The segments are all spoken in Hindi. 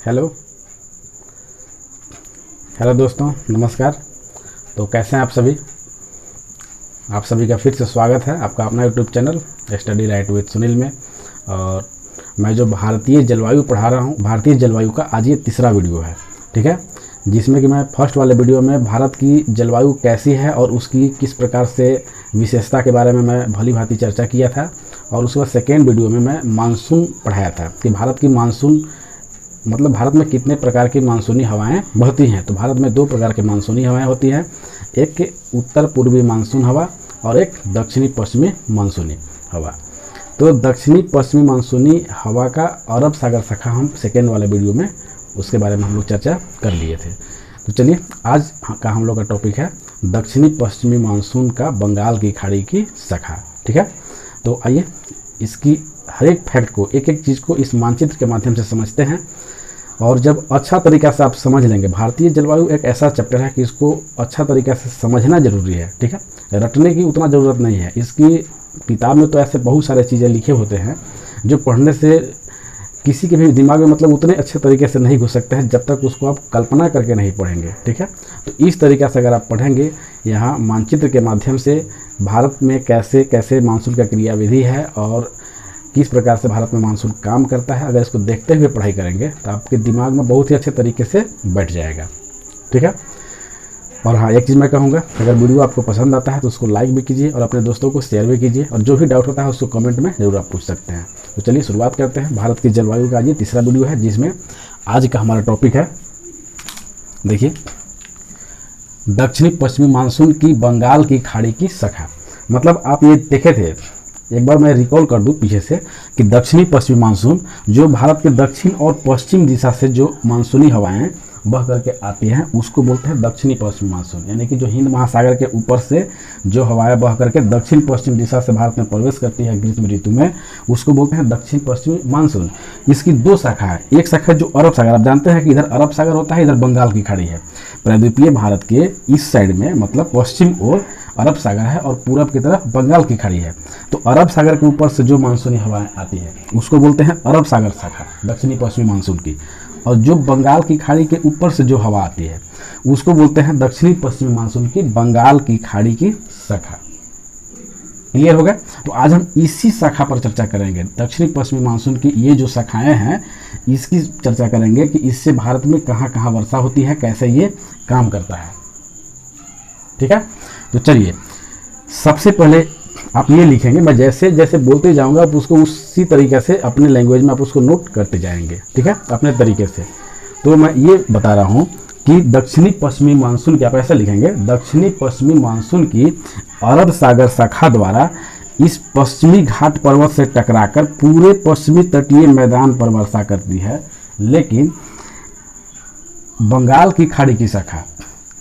हेलो हेलो दोस्तों, नमस्कार। तो कैसे हैं आप सभी का फिर से स्वागत है आपका अपना YouTube channel study right with Sunil में। और मैं जो भारतीय जलवायु पढ़ा रहा हूँ, भारतीय जलवायु का आज ये तीसरा वीडियो है, ठीक है। जिसमें कि मैं फर्स्ट वाले वीडियो में भारत की जलवायु कैसी है और उसकी किस प्रकार से विशेषता के बारे में मैं भली भांति चर्चा किया था। और उसके बाद सेकेंड वीडियो में मैं मानसून पढ़ाया था कि भारत की मानसून मतलब भारत में कितने प्रकार की मानसूनी हवाएं बहती हैं। तो भारत में दो प्रकार की मानसूनी हवाएं होती हैं, एक उत्तर पूर्वी मानसून हवा और एक दक्षिणी पश्चिमी मानसूनी हवा। तो दक्षिणी पश्चिमी मानसूनी हवा का अरब सागर शाखा हम सेकेंड वाले वीडियो में उसके बारे में हम लोग चर्चा कर लिए थे। तो चलिए आज का हम लोग का टॉपिक है दक्षिणी पश्चिमी मानसून का बंगाल की खाड़ी की शाखा, ठीक है। तो आइए इसकी हर एक फैक्ट को, एक एक चीज़ को इस मानचित्र के माध्यम से समझते हैं। और जब अच्छा तरीक़ा से आप समझ लेंगे, भारतीय जलवायु एक ऐसा चैप्टर है कि इसको अच्छा तरीक़ा से समझना ज़रूरी है, ठीक है। रटने की उतना ज़रूरत नहीं है। इसकी किताब में तो ऐसे बहुत सारे चीज़ें लिखे होते हैं जो पढ़ने से किसी के भी दिमाग में मतलब उतने अच्छे तरीके से नहीं घुस सकते हैं जब तक उसको आप कल्पना करके नहीं पढ़ेंगे, ठीक है। तो इस तरीक़ा से अगर आप पढ़ेंगे यहाँ मानचित्र के माध्यम से भारत में कैसे कैसे मानसून का क्रियाविधि है और किस प्रकार से भारत में मानसून काम करता है, अगर इसको देखते हुए पढ़ाई करेंगे तो आपके दिमाग में बहुत ही अच्छे तरीके से बैठ जाएगा, ठीक है। और हाँ, एक चीज़ मैं कहूँगा, अगर वीडियो आपको पसंद आता है तो उसको लाइक भी कीजिए और अपने दोस्तों को शेयर भी कीजिए। और जो भी डाउट होता है उसको कमेंट में ज़रूर आप पूछ सकते हैं। तो चलिए शुरुआत करते हैं। भारत की जलवायु का ये तीसरा वीडियो है जिसमें आज का हमारा टॉपिक है, देखिए, दक्षिणी पश्चिमी मानसून की बंगाल की खाड़ी की शाखा। मतलब आप ये देखे थे, एक बार मैं रिकॉल कर दूं पीछे से, कि दक्षिणी पश्चिमी मानसून जो भारत के दक्षिण और पश्चिम दिशा से जो मानसूनी हवाएं बह करके आती हैं उसको बोलते हैं दक्षिणी पश्चिमी मानसून। यानी कि जो हिंद महासागर के ऊपर से जो हवाएं बह करके दक्षिण पश्चिम दिशा से भारत में प्रवेश करती है ग्रीष्म ऋतु में, उसको बोलते हैं दक्षिण पश्चिमी मानसून। इसकी दो शाखा है, एक शाखा जो अरब सागर, आप जानते हैं कि इधर अरब सागर होता है, इधर बंगाल की खाड़ी है। प्रायद्वीपीय भारत के इस साइड में मतलब पश्चिम ओर अरब सागर है और पूरब की तरफ बंगाल की खाड़ी है। तो अरब सागर के ऊपर से जो मानसूनी हवाएं आती है उसको बोलते हैं अरब सागर शाखा, दक्षिणी पश्चिमी मानसून की। और जो बंगाल की खाड़ी के ऊपर से जो हवा आती है उसको बोलते हैं दक्षिणी पश्चिमी मानसून की बंगाल की खाड़ी की शाखा। क्लियर हो गया? तो आज हम इसी शाखा पर चर्चा करेंगे। दक्षिणी पश्चिमी मानसून की ये जो शाखाएं हैं इसकी चर्चा करेंगे कि इससे भारत में कहाँ कहाँ वर्षा होती है, कैसे ये काम करता है, ठीक है। तो चलिए सबसे पहले आप ये लिखेंगे, मैं जैसे जैसे बोलते जाऊंगा आप उसको उसी तरीके से अपने लैंग्वेज में आप उसको नोट करते जाएंगे, ठीक है, अपने तरीके से। तो मैं ये बता रहा हूँ कि दक्षिणी पश्चिमी मानसून की आप ऐसे लिखेंगे, दक्षिणी पश्चिमी मानसून की अरब सागर शाखा द्वारा इस पश्चिमी घाट पर्वत से टकराकर पूरे पश्चिमी तटीय मैदान पर वर्षा करती है। लेकिन बंगाल की खाड़ी की शाखा,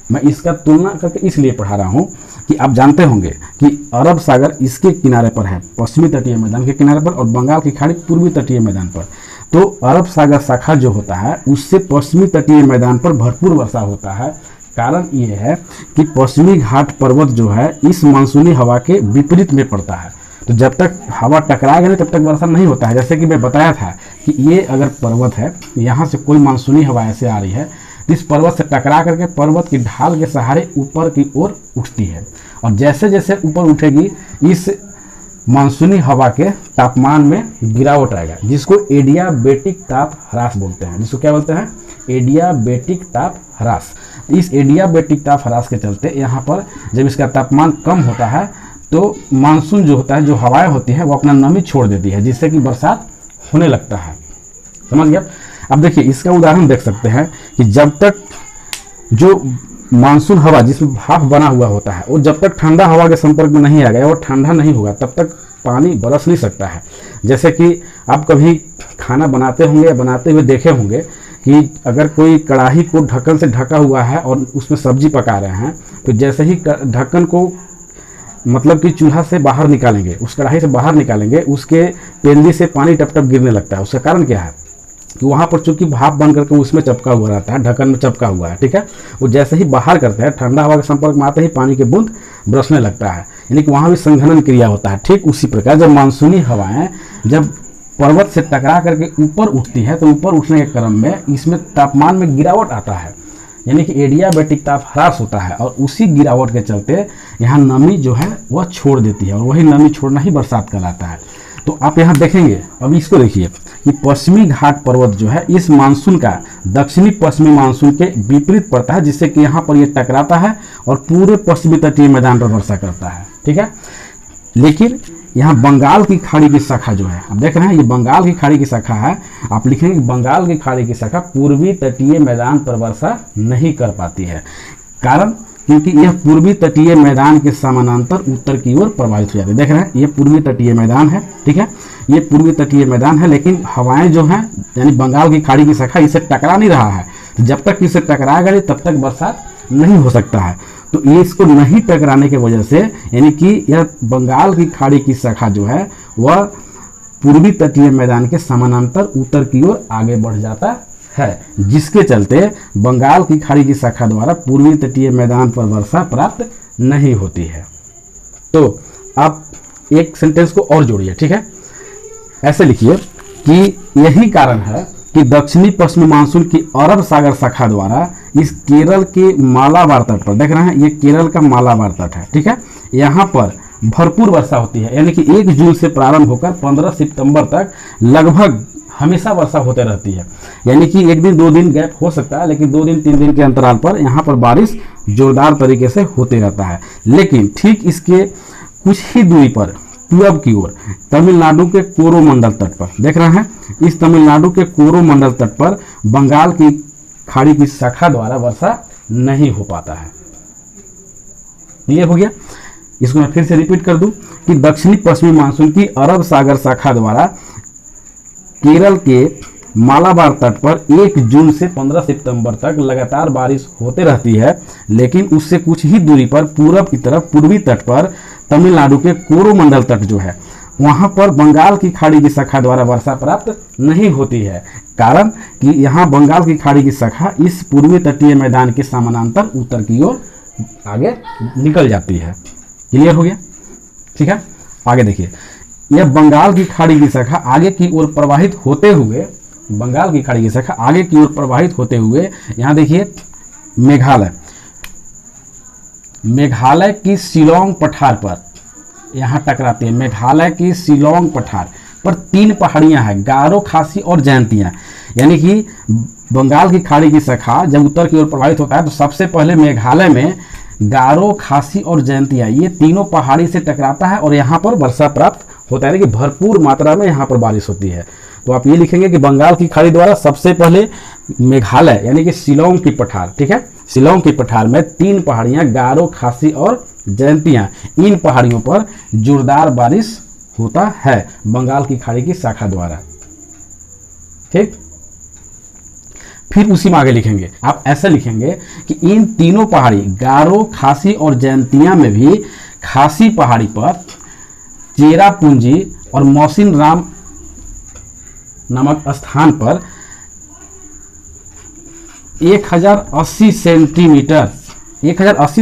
मैं इसका तुलना करके इसलिए पढ़ा रहा हूँ कि आप जानते होंगे कि अरब सागर इसके किनारे पर है, पश्चिमी तटीय मैदान के किनारे पर, और बंगाल की खाड़ी पूर्वी तटीय मैदान पर। तो अरब सागर शाखा जो होता है उससे पश्चिमी तटीय मैदान पर भरपूर वर्षा होता है। कारण ये है कि पश्चिमी घाट पर्वत जो है इस मानसूनी हवा के विपरीत में पड़ता है। तो जब तक हवा टकराएगा नहीं तब तक वर्षा नहीं होता है। जैसे कि मैं बताया था कि ये अगर पर्वत है, यहाँ से कोई मानसूनी हवा ऐसे आ रही है, इस पर्वत से टकरा करके पर्वत की ढाल के सहारे ऊपर की ओर उठती है। और जैसे जैसे ऊपर उठेगी इस मानसूनी हवा के तापमान में गिरावट आएगा, जिसको एडियाबेटिक ताप ह्रास बोलते हैं। जिसको क्या बोलते हैं? एडियाबेटिक ताप ह्रास। इस एडियाबेटिक ताप ह्रास के चलते यहाँ पर जब इसका तापमान कम होता है तो मानसून जो होता है, जो हवाएं होती हैं, वो अपना नमी छोड़ देती है, जिससे कि बरसात होने लगता है। समझ गया? अब देखिए इसका उदाहरण देख सकते हैं कि जब तक जो मानसून हवा जिसमें भाप बना हुआ होता है वो जब तक ठंडा हवा के संपर्क में नहीं आएगा और ठंडा नहीं होगा तब तक पानी बरस नहीं सकता है। जैसे कि आप कभी खाना बनाते होंगे या बनाते हुए देखे होंगे कि अगर कोई कढ़ाई को ढक्कन से ढका हुआ है और उसमें सब्जी पका रहे हैं, तो जैसे ही ढक्कन को मतलब कि चूल्हा से बाहर निकालेंगे, उस कढ़ाई से बाहर निकालेंगे, उसके पेंदी से पानी टप टप गिरने लगता है। उसका कारण क्या है कि वहाँ पर चूंकि भाप बन करके उसमें चपका हुआ रहता है, ढक्कन में चपका हुआ है, ठीक है। वो जैसे ही बाहर करते हैं, ठंडा हवा के संपर्क में आते ही पानी के बूंद बरसने लगता है, यानी कि वहाँ भी संघनन क्रिया होता है। ठीक उसी प्रकार जब मानसूनी हवाएं जब पर्वत से टकरा करके ऊपर उठती है तो ऊपर उठने के क्रम में इसमें तापमान में गिरावट आता है, यानी कि एडियाबैटिक ताप ह्रास होता है, और उसी गिरावट के चलते यहाँ नमी जो है वह छोड़ देती है, और वही नमी छोड़ना ही बरसात कहलाता है। तो आप यहाँ देखेंगे, अभी इसको देखिए कि पश्चिमी घाट पर्वत जो है इस मानसून का दक्षिणी पश्चिमी मानसून के विपरीत पड़ता है, जिससे कि यहाँ पर ये टकराता है और पूरे पश्चिमी तटीय मैदान पर वर्षा करता है। ठीक है, लेकिन यहाँ बंगाल की खाड़ी की शाखा जो है, आप देख रहे हैं ये बंगाल की खाड़ी की शाखा है, आप लिखेंगे बंगाल की खाड़ी की शाखा पूर्वी तटीय मैदान पर वर्षा नहीं कर पाती है। कारण क्योंकि यह पूर्वी तटीय मैदान के समानांतर उत्तर की ओर प्रवाहित हो जाती है। देख रहे हैं ये पूर्वी तटीय मैदान है, ठीक है, ये पूर्वी तटीय मैदान है, लेकिन हवाएं जो हैं यानी बंगाल की खाड़ी की शाखा इसे टकरा नहीं रहा है। जब तक इसे टकराएगा नहीं तब तक बरसात नहीं हो सकता है। तो ये इसको नहीं टकराने की वजह से यानी कि यह बंगाल की खाड़ी की शाखा जो है वह पूर्वी तटीय मैदान के समानांतर उत्तर की ओर आगे बढ़ जाता है, जिसके चलते बंगाल की खाड़ी की शाखा द्वारा पूर्वी तटीय मैदान पर वर्षा प्राप्त नहीं होती है। तो आप एक सेंटेंस को और जोड़िए, ठीक है, ऐसे लिखिए कि यही कारण है कि दक्षिणी पश्चिमी मानसून की अरब सागर शाखा द्वारा इस केरल के मालाबार तट पर, देख रहे हैं ये केरल का मालाबार तट है, ठीक है, यहाँ पर भरपूर वर्षा होती है, यानी कि 1 जून से प्रारंभ होकर 15 सितंबर तक लगभग हमेशा वर्षा होते रहती है। यानी कि 1 दिन 2 दिन गैप हो सकता है, लेकिन 2 दिन 3 दिन के अंतराल पर यहाँ पर बारिश जोरदार तरीके से होते रहता है। लेकिन ठीक इसके कुछ ही दूरी पर पूरब की ओर तमिलनाडु के कोरोमंडल तट पर, देख रहे हैं इस तमिलनाडु के कोरोमंडल तट पर बंगाल की खाड़ी की शाखा द्वारा वर्षा नहीं हो पाता है। क्लियर हो गया? इसको मैं फिर से रिपीट कर दूं कि दक्षिणी पश्चिमी मानसून की अरब सागर शाखा द्वारा केरल के मालाबार तट पर 1 जून से 15 सितंबर तक लगातार बारिश होते रहती है, लेकिन उससे कुछ ही दूरी पर पूरब की तरफ पूर्वी तट पर तमिलनाडु के कोरोमंडल तट जो है वहां पर बंगाल की खाड़ी की शाखा द्वारा वर्षा प्राप्त नहीं होती है। कारण कि यहाँ बंगाल की खाड़ी की शाखा इस पूर्वी तटीय मैदान के समानांतर उत्तर की ओर आगे निकल जाती है। क्लियर हो गया? ठीक है, आगे देखिए, यह बंगाल की खाड़ी की शाखा आगे की ओर प्रवाहित होते हुए, बंगाल की खाड़ी की शाखा आगे की ओर प्रवाहित होते हुए यहाँ देखिए मेघालय की शिलोंग पठार पर यहाँ टकराती है। मेघालय की शिलोंग पठार पर 3 पहाड़ियाँ हैं, गारो, खासी और जयंतियाँ। यानी कि बंगाल की खाड़ी की शाखा जब उत्तर की ओर प्रवाहित होता है तो सबसे पहले मेघालय में गारो, खासी और जयंतियाँ ये तीनों पहाड़ी से टकराता है और यहाँ पर वर्षा प्राप्त होता है कि भरपूर मात्रा में यहाँ पर बारिश होती है। तो आप ये लिखेंगे कि बंगाल की खाड़ी द्वारा सबसे पहले मेघालय यानी कि शिलोंग की पठार, ठीक है, शिलोंग की पठार में 3 पहाड़ियाँ गारो, खासी और जयंतियाँ, इन पहाड़ियों पर जोरदार बारिश होता है बंगाल की खाड़ी की शाखा द्वारा। ठीक, फिर उसी में आगे लिखेंगे, आप ऐसा लिखेंगे कि इन तीनों पहाड़ी गारो, खासी और जयंतियाँ में भी खासी पहाड़ी पर चेरापूंजी और मौसिन राम नामक स्थान पर 1080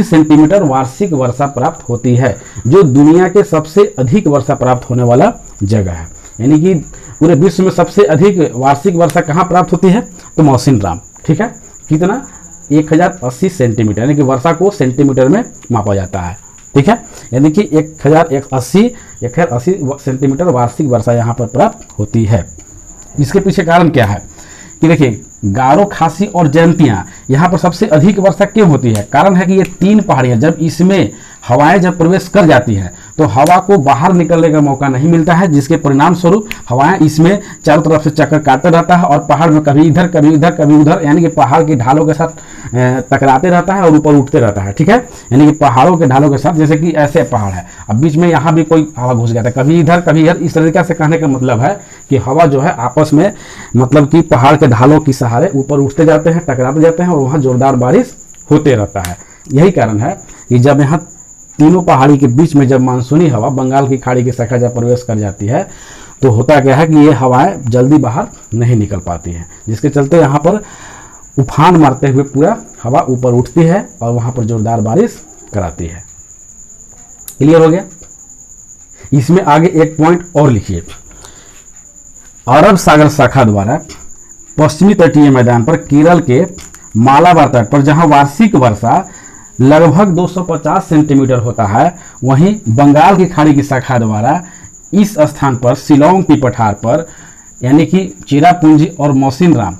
सेंटीमीटर वार्षिक वर्षा प्राप्त होती है, जो दुनिया के सबसे अधिक वर्षा प्राप्त होने वाला जगह है। यानी कि पूरे विश्व में सबसे अधिक वार्षिक वर्षा कहाँ प्राप्त होती है? तो मौसिन राम। ठीक है, कितना? 1080 सेंटीमीटर, यानी कि वर्षा को सेंटीमीटर में मापा जाता है। ठीक है, यानी कि 1080 सेंटीमीटर वार्षिक वर्षा यहाँ पर प्राप्त होती है। इसके पीछे कारण क्या है कि देखिए, गारो, खासी और जयंतियाँ यहाँ पर सबसे अधिक वर्षा क्यों होती है? कारण है कि ये 3 पहाड़ियाँ जब इसमें हवाएं जब प्रवेश कर जाती हैं तो हवा को बाहर निकलने का मौका नहीं मिलता है, जिसके परिणाम स्वरूप हवाएं इसमें चारों तरफ से चक्कर काटते रहता है और पहाड़ में कभी इधर कभी उधर कभी उधर, यानी कि पहाड़ की ढालों के साथ टकराते रहता है और ऊपर उठते रहता है। ठीक है, यानी कि पहाड़ों के ढालों के साथ, जैसे कि ऐसे पहाड़ है, अब बीच में यहाँ भी कोई हवा घुस गया था, कभी इधर कभी इधर। इस तरीके से कहने का मतलब है कि हवा जो है आपस में मतलब कि पहाड़ के ढालों के सहारे ऊपर उठते जाते हैं, टकराते जाते हैं और वहाँ जोरदार बारिश होते रहता है। यही कारण है कि जब यहाँ तीनों पहाड़ी के बीच में जब मानसूनी हवा बंगाल की खाड़ी की शाखा जब प्रवेश कर जाती है तो होता क्या है कि ये हवाएं जल्दी बाहर नहीं निकल पाती हैं, जिसके चलते यहाँ पर उफान मारते हुए पूरा हवा ऊपर उठती है और वहाँ पर जोरदार बारिश कराती है। क्लियर हो गया? इसमें आगे एक पॉइंट और लिखिए, अरब सागर शाखा द्वारा पश्चिमी तटीय मैदान पर केरल के मालाबार तट पर जहां वार्षिक वर्षा लगभग 250 सेंटीमीटर होता है, वहीं बंगाल की खाड़ी की शाखा द्वारा इस स्थान पर शिलोंग की पठार पर यानी कि चिरापुंजी और मौसिनराम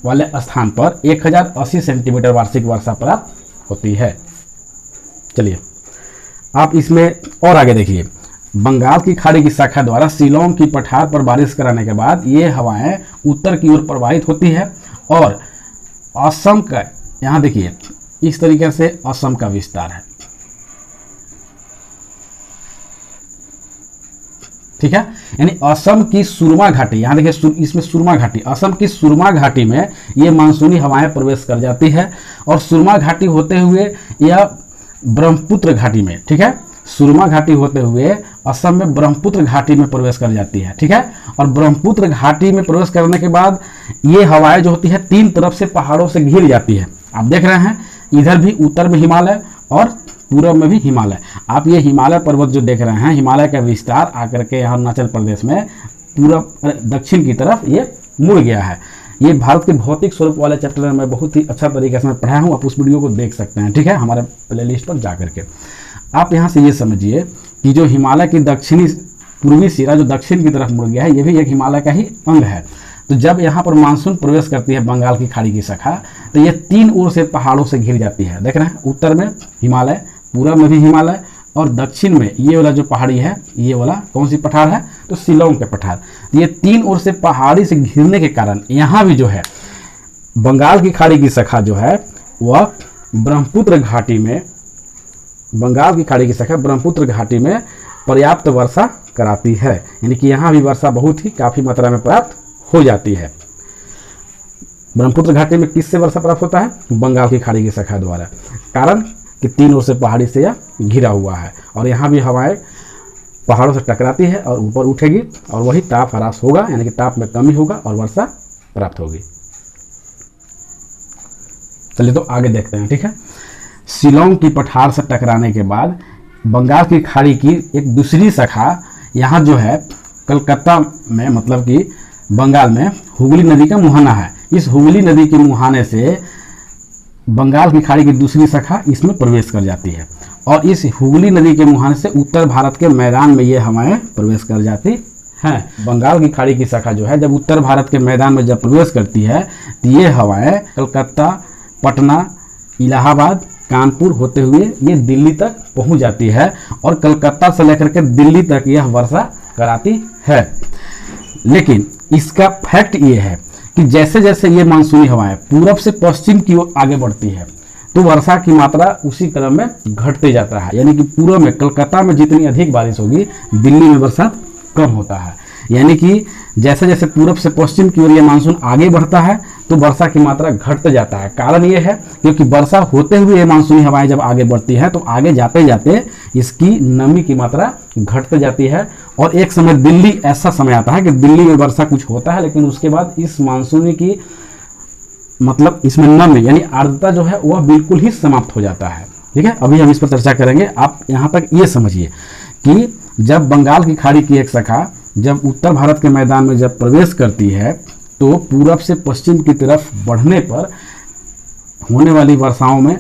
वाले स्थान पर 1080 सेंटीमीटर वार्षिक वर्षा प्राप्त होती है। चलिए आप इसमें और आगे देखिए, बंगाल की खाड़ी की शाखा द्वारा शिलोंग की पठार पर बारिश कराने के बाद ये हवाएं उत्तर की ओर प्रवाहित होती है और असम का, यहाँ देखिए इस तरीके से असम का विस्तार है, ठीक है। यानी असम की सुरमा घाटी, यहाँ देखिए इसमें सुरमा घाटी, असम की सुरमा घाटी में ये मानसूनी हवाएं प्रवेश कर जाती है और सुरमा घाटी होते हुए यह ब्रह्मपुत्र घाटी में, ठीक है, सुरमा घाटी होते हुए असम में ब्रह्मपुत्र घाटी में प्रवेश कर जाती है, ठीक है। और ब्रह्मपुत्र घाटी में प्रवेश करने के बाद ये हवाएं जो होती है तीन तरफ से पहाड़ों से घिर जाती है। आप देख रहे हैं इधर भी उत्तर में हिमालय और पूरब में भी हिमालय। आप ये हिमालय पर्वत जो देख रहे हैं, हिमालय का विस्तार आकर के यहाँ अरुणाचल प्रदेश में पूरब दक्षिण की तरफ ये मुड़ गया है। ये भारत के भौतिक स्वरूप वाले चैप्टर में मैं बहुत ही अच्छा तरीके से मैं पढ़ाया हूँ, आप उस वीडियो को देख सकते हैं, ठीक है, हमारे प्लेलिस्ट पर जा करके। आप यहाँ से ये समझिए कि जो हिमालय की दक्षिणी पूर्वी सिरा जो दक्षिण की तरफ मुड़ गया है, ये भी एक हिमालय का ही अंग है। तो जब यहाँ पर मानसून प्रवेश करती है बंगाल की खाड़ी की शाखा, तो ये तीन ओर से पहाड़ों से घिर जाती है। देख रहे हैं उत्तर में हिमालय, पूरब में भी हिमालय और दक्षिण में ये वाला जो पहाड़ी है, ये वाला कौन सी पठार है, तो शिलोंग के पठार। ये तीन ओर से पहाड़ी से घिरने के कारण यहाँ भी जो है बंगाल की खाड़ी की शाखा जो है वह ब्रह्मपुत्र घाटी में, बंगाल की खाड़ी की शाखा ब्रह्मपुत्र घाटी में पर्याप्त वर्षा कराती है। यानी कि यहाँ भी वर्षा बहुत ही काफ़ी मात्रा में प्राप्त हो जाती है। ब्रह्मपुत्र घाटी में किससे वर्षा प्राप्त होता है? बंगाल की खाड़ी की शाखा द्वारा। कारण कि तीन ओर से पहाड़ी से यह घिरा हुआ है और यहाँ भी हवाएं पहाड़ों से टकराती है और ऊपर उठेगी और वही ताप ह्रास होगा, यानी कि ताप में कमी होगा और वर्षा प्राप्त होगी। चलिए तो आगे देखते हैं, ठीक है। शिलोंग की पठार से टकराने के बाद बंगाल की खाड़ी की एक दूसरी शाखा यहाँ जो है कलकत्ता में, मतलब कि बंगाल में हुगली नदी का मुहाना है। इस हुगली नदी के मुहाने से बंगाल की खाड़ी की दूसरी शाखा इसमें प्रवेश कर जाती है और इस हुगली नदी के मुहाने से उत्तर भारत के मैदान में ये हवाएं प्रवेश कर जाती हैं। बंगाल की खाड़ी की शाखा जो है जब उत्तर भारत के मैदान में जब प्रवेश करती है तो ये हवाएं कलकत्ता, पटना, इलाहाबाद, कानपुर होते हुए ये दिल्ली तक पहुंच जाती है और कलकत्ता से लेकर के दिल्ली तक यह वर्षा कराती है। लेकिन इसका फैक्ट ये है कि जैसे जैसे ये मानसूनी हवाएं पूरब से पश्चिम की ओर आगे बढ़ती है तो वर्षा की मात्रा उसी क्रम में घटते जाता है। यानी कि पूर्व में कलकत्ता में जितनी अधिक बारिश होगी, दिल्ली में बरसात कम होता है। यानी कि जैसे जैसे पूरब से पश्चिम की ओर ये मानसून आगे बढ़ता है तो वर्षा की मात्रा घटते जाता है। कारण ये है क्योंकि वर्षा होते हुए ये मानसूनी हवाएं जब आगे बढ़ती है तो आगे जाते जाते इसकी नमी की मात्रा घटते जाती है और एक समय दिल्ली, ऐसा समय आता है कि दिल्ली में वर्षा कुछ होता है लेकिन उसके बाद इस मानसूनी की मतलब इसमें नमी यानी आर्द्रता जो है वह बिल्कुल ही समाप्त हो जाता है। ठीक है, अभी हम इस पर चर्चा करेंगे। आप यहाँ तक ये समझिए कि जब बंगाल की खाड़ी की एक शाखा जब उत्तर भारत के मैदान में जब प्रवेश करती है तो पूरब से पश्चिम की तरफ बढ़ने पर होने वाली वर्षाओं में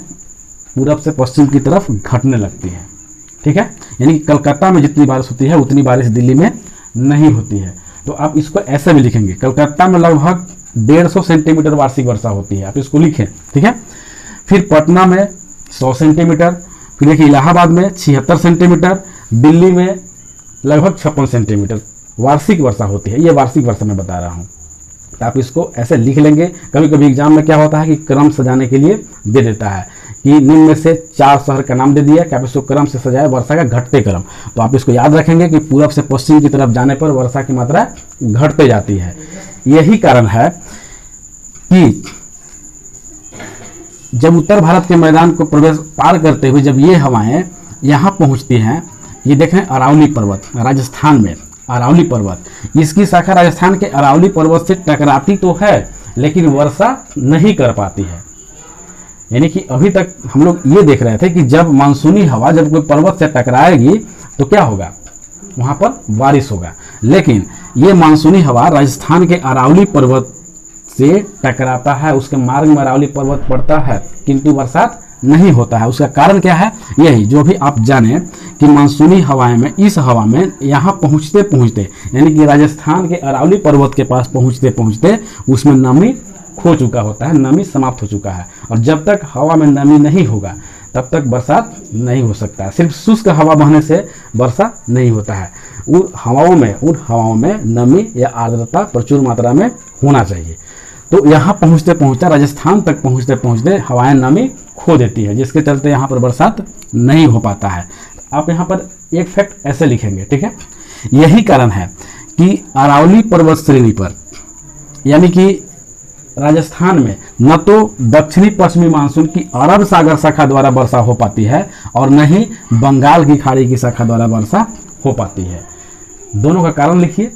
पूरब से पश्चिम की तरफ घटने लगती है। ठीक है, यानी कि कलकत्ता में जितनी बारिश होती है उतनी बारिश दिल्ली में नहीं होती है। तो आप इसको ऐसे भी लिखेंगे, कलकत्ता में लगभग 150 सेंटीमीटर वार्षिक वर्षा होती है, आप इसको लिखें। ठीक है, फिर पटना में 100 सेंटीमीटर, फिर देखिए इलाहाबाद में 76 सेंटीमीटर, दिल्ली में लगभग 56 सेंटीमीटर वार्षिक वर्षा होती है। ये वार्षिक वर्षा मैं बता रहा हूँ, तो आप इसको ऐसे लिख लेंगे। कभी कभी एग्जाम में क्या होता है कि क्रम सजाने के लिए दे देता है कि निम्न में से 4 शहर का नाम दे दिया कि आप इसको क्रम से सजाए, वर्षा का घटते क्रम। तो आप इसको याद रखेंगे कि पूरब से पश्चिम की तरफ जाने पर वर्षा की मात्रा घटते जाती है। यही कारण है कि जब उत्तर भारत के मैदान को प्रवेश पार करते हुए जब ये हवाएं यहाँ पहुँचती हैं, ये देखें अरावली पर्वत राजस्थान में, अरावली पर्वत, इसकी शाखा राजस्थान के अरावली पर्वत से टकराती तो है लेकिन वर्षा नहीं कर पाती है। यानी कि अभी तक हम लोग ये देख रहे थे कि जब मानसूनी हवा जब कोई पर्वत से टकराएगी तो क्या होगा, वहाँ पर बारिश होगा। लेकिन ये मानसूनी हवा राजस्थान के अरावली पर्वत से टकराता है, उसके मार्ग में अरावली पर्वत पड़ता है, किंतु बरसात नहीं होता है। उसका कारण क्या है? यही जो भी आप जाने कि मानसूनी हवाएं में, इस हवा में यहाँ पहुँचते पहुँचते यानी कि राजस्थान के अरावली पर्वत के पास पहुँचते पहुँचते उसमें नमी खो चुका होता है, नमी समाप्त हो चुका है। और जब तक हवा में नमी नहीं होगा तब तक बरसात नहीं हो सकता है। सिर्फ शुष्क हवा बहने से वर्षा नहीं होता है। उन हवाओं में नमी या आर्द्रता प्रचुर मात्रा में होना चाहिए। तो यहाँ पहुँचते पहुँचते, राजस्थान तक पहुँचते पहुँचते हवाएं नमी खो देती है, जिसके चलते यहाँ पर बरसात नहीं हो पाता है। आप यहाँ पर एक फैक्ट ऐसे लिखेंगे, ठीक है। यही कारण है कि अरावली पर्वत श्रेणी पर यानी कि राजस्थान में न तो दक्षिणी पश्चिमी मानसून की अरब सागर शाखा द्वारा वर्षा हो पाती है और न ही बंगाल की खाड़ी की शाखा द्वारा वर्षा हो पाती है। दोनों का कारण लिखिए।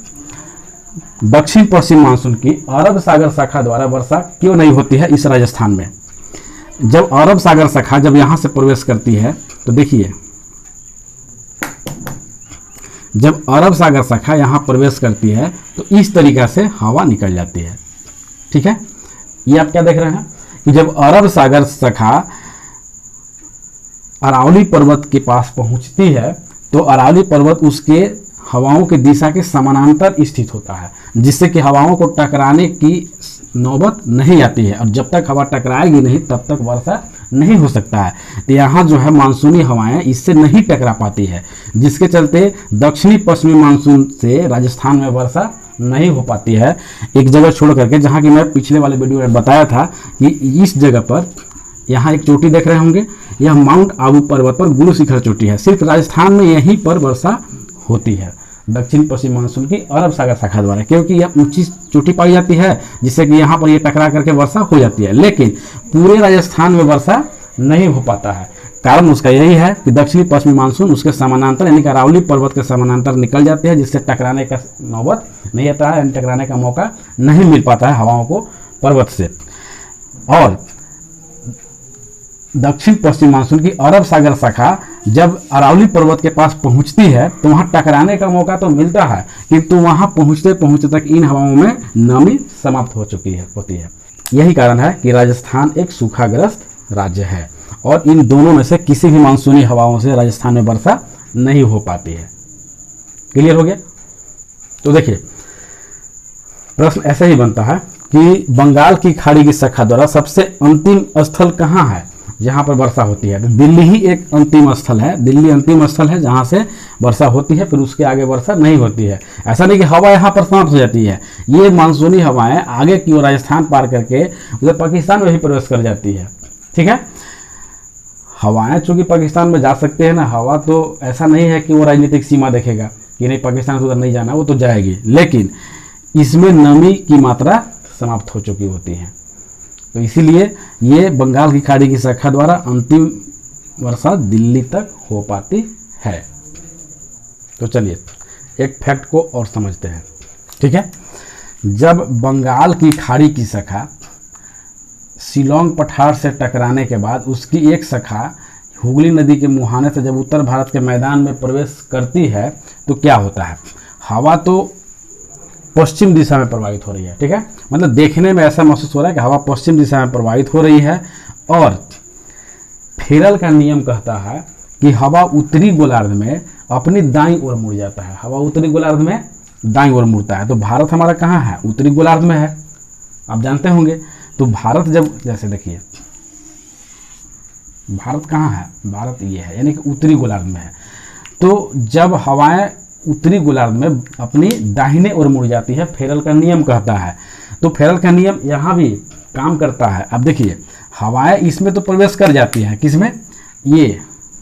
दक्षिण पश्चिम मानसून की अरब सागर शाखा द्वारा वर्षा क्यों नहीं होती है इस राजस्थान में? जब अरब सागर शाखा जब यहां से प्रवेश करती है तो देखिए, जब अरब सागर शाखा यहां प्रवेश करती है तो इस तरीका से हवा निकल जाती है, ठीक है। ये आप क्या देख रहे हैं कि जब अरब सागर शाखा अरावली पर्वत के पास पहुंचती है तो अरावली पर्वत उसके हवाओं की दिशा के समानांतर स्थित होता है, जिससे कि हवाओं को टकराने की नौबत नहीं आती है। और जब तक हवा टकराएगी नहीं तब तक वर्षा नहीं हो सकता है। तो यहाँ जो है मानसूनी हवाएं इससे नहीं टकरा पाती है, जिसके चलते दक्षिणी पश्चिमी मानसून से राजस्थान में वर्षा नहीं हो पाती है। एक जगह छोड़ करके, जहाँ की मैं पिछले वाले वीडियो में बताया था कि इस जगह पर यहाँ एक चोटी देख रहे होंगे, यह माउंट आबू पर्वत पर गुरु शिखर चोटी है। सिर्फ राजस्थान में यहीं पर वर्षा होती है दक्षिण पश्चिम मानसून की अरब सागर शाखा द्वारा, क्योंकि यह ऊंची चोटी पाई जाती है, जिससे कि यहाँ पर यह टकरा करके वर्षा हो जाती है। लेकिन पूरे राजस्थान में वर्षा नहीं हो पाता है। कारण उसका यही है कि दक्षिणी पश्चिमी मानसून उसके समानांतर यानी कि अरावली पर्वत के समानांतर निकल जाते हैं, जिससे टकराने का नौबत नहीं आता है, यानी टकराने का मौका नहीं मिल पाता है हवाओं को पर्वत से। और दक्षिण पश्चिम मानसून की अरब सागर शाखा जब अरावली पर्वत के पास पहुंचती है तो वहां टकराने का मौका तो मिलता है, किंतु वहां पहुंचते पहुंचते तक इन हवाओं में नमी समाप्त होती है। यही कारण है कि राजस्थान एक सूखाग्रस्त राज्य है और इन दोनों में से किसी भी मानसूनी हवाओं से राजस्थान में वर्षा नहीं हो पाती है। क्लियर हो गया? तो देखिए, प्रश्न ऐसे ही बनता है कि बंगाल की खाड़ी की शाखा द्वारा सबसे अंतिम स्थल कहाँ है जहां पर वर्षा होती है? तो दिल्ली ही एक अंतिम स्थल है। दिल्ली अंतिम स्थल है जहां से वर्षा होती है, फिर उसके आगे वर्षा नहीं होती है। ऐसा नहीं कि हवा यहाँ पर समाप्त हो जाती है। ये मानसूनी हवाएं आगे की ओर राजस्थान पार करके उधर पाकिस्तान में भी प्रवेश कर जाती है, ठीक है। हवाएं चूंकि पाकिस्तान में जा सकते हैं ना, हवा तो ऐसा नहीं है कि वो राजनीतिक सीमा देखेगा कि नहीं पाकिस्तान से उधर नहीं जाना, वो तो जाएगी, लेकिन इसमें नमी की मात्रा समाप्त हो चुकी होती है। तो इसीलिए ये बंगाल की खाड़ी की शाखा द्वारा अंतिम वर्षा दिल्ली तक हो पाती है। तो चलिए एक फैक्ट को और समझते हैं, ठीक है। जब बंगाल की खाड़ी की शाखा शिलोंग पठार से टकराने के बाद उसकी एक शाखा हुगली नदी के मुहाने से जब उत्तर भारत के मैदान में प्रवेश करती है तो क्या होता है? हवा तो पश्चिम दिशा में प्रवाहित हो रही है, ठीक है। मतलब देखने में ऐसा महसूस हो रहा है कि हवा पश्चिम दिशा में प्रवाहित हो रही है। और फेरल का नियम कहता है कि हवा उत्तरी गोलार्ध में अपनी दाईं ओर मुड़ जाता है। हवा उत्तरी गोलार्ध में दाईं ओर मुड़ता है। तो भारत हमारा कहाँ है? उत्तरी गोलार्ध में है, आप जानते होंगे। तो भारत जब, जैसे देखिए भारत कहाँ है? भारत ये है, यानी कि उत्तरी गोलार्ध में है। तो जब हवाएं उत्तरी गोलार्ध में अपनी दाहिने ओर मुड़ जाती है, फेरल का नियम कहता है। तो फेरल का नियम यहाँ भी काम करता है। अब देखिए, हवाएं इसमें तो प्रवेश कर जाती हैं, किसमें? ये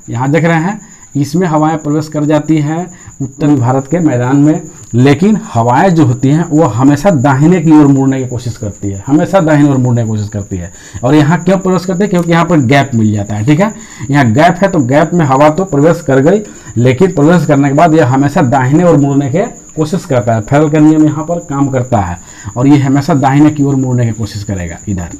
यहाँ देख रहे हैं, इसमें हवाएं प्रवेश कर जाती हैं उत्तरी भारत के मैदान में, लेकिन हवाएं जो होती हैं वो हमेशा दाहिने की ओर मुड़ने की कोशिश करती है, हमेशा दाहिने ओर मुड़ने की कोशिश करती है। और यहाँ क्यों प्रवेश करती है? क्योंकि यहाँ पर गैप मिल जाता है, ठीक है। यहाँ गैप है तो गैप में हवा तो प्रवेश कर गई, लेकिन प्रवेश करने के बाद यह हमेशा दाहिने ओर मुड़ने की कोशिश करता है। फेरल का नियम यहाँ पर काम करता है और ये हमेशा दाहिने की ओर मुड़ने की कोशिश करेगा। इधर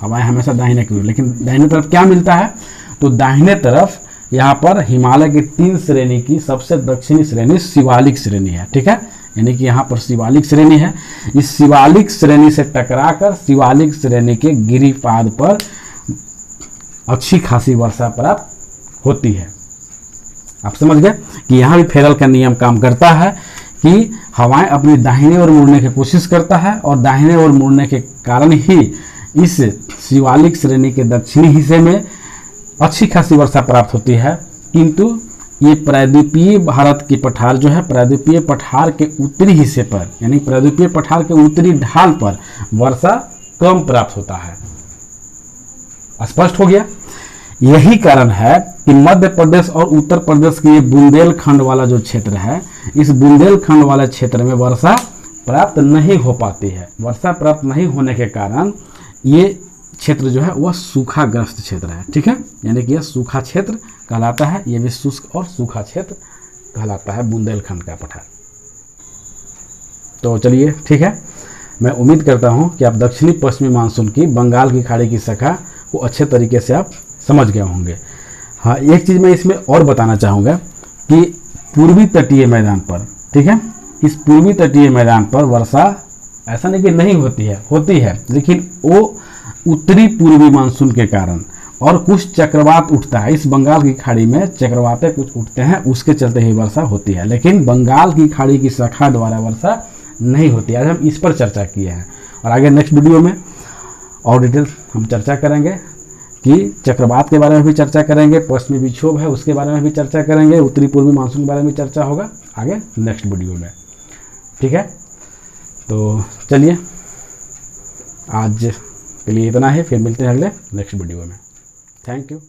हवाएं हमेशा दाहिने की ओर, लेकिन दाहिने तरफ क्या मिलता है? तो दाहिने तरफ यहाँ पर हिमालय की 3 श्रेणी की सबसे दक्षिणी श्रेणी शिवालिक श्रेणी है, ठीक है। यानी कि यहाँ पर शिवालिक श्रेणी है। इस शिवालिक श्रेणी से टकराकर शिवालिक श्रेणी के गिरिपाद पर अच्छी खासी वर्षा प्राप्त होती है। आप समझ गए कि यहाँ भी फेरल का नियम काम करता है कि हवाएं अपनी दाहिने ओर मुड़ने की कोशिश करता है और दाहिने ओर मुड़ने के कारण ही इस शिवालिक श्रेणी के दक्षिणी हिस्से में अच्छी खासी वर्षा प्राप्त होती है। किंतु ये प्रायद्वीपीय भारत की पठार जो है, प्रायद्वीपीय पठार के उत्तरी हिस्से पर यानी प्रायद्वीपीय पठार के उत्तरी ढाल पर वर्षा कम प्राप्त होता है। स्पष्ट हो गया। यही कारण है कि मध्य प्रदेश और उत्तर प्रदेश के ये बुंदेलखंड वाला जो क्षेत्र है, इस बुंदेलखंड वाले क्षेत्र में वर्षा प्राप्त नहीं हो पाती है। वर्षा प्राप्त नहीं होने के कारण ये क्षेत्र जो है वह सूखाग्रस्त क्षेत्र है, ठीक है। यानी कि यह सूखा क्षेत्र कहलाता है। यह भी शुष्क और सूखा क्षेत्र कहलाता है बुंदेलखंड का पठार। तो चलिए ठीक है, मैं उम्मीद करता हूं कि आप दक्षिणी पश्चिमी मानसून की बंगाल की खाड़ी की शाखा को अच्छे तरीके से आप समझ गए होंगे। हाँ, एक चीज़ मैं इसमें और बताना चाहूँगा कि पूर्वी तटीय मैदान पर, ठीक है, इस पूर्वी तटीय मैदान पर वर्षा ऐसा नहीं कि नहीं होती है, होती है, लेकिन वो उत्तरी पूर्वी मानसून के कारण और कुछ चक्रवात उठता है। इस बंगाल की खाड़ी में चक्रवातें कुछ उठते हैं, उसके चलते ही वर्षा होती है। लेकिन बंगाल की खाड़ी की शाखा द्वारा वर्षा नहीं होती। आज हम इस पर चर्चा किए हैं और आगे नेक्स्ट वीडियो में और डिटेल हम चर्चा करेंगे कि चक्रवात के बारे में भी चर्चा करेंगे, पश्चिमी विक्षोभ है उसके बारे में भी चर्चा करेंगे, उत्तरी पूर्वी मानसून के बारे में चर्चा होगा आगे नेक्स्ट वीडियो में, ठीक है। तो चलिए आज के लिए इतना ही, फिर मिलते हैं अगले नेक्स्ट वीडियो में। Thank you.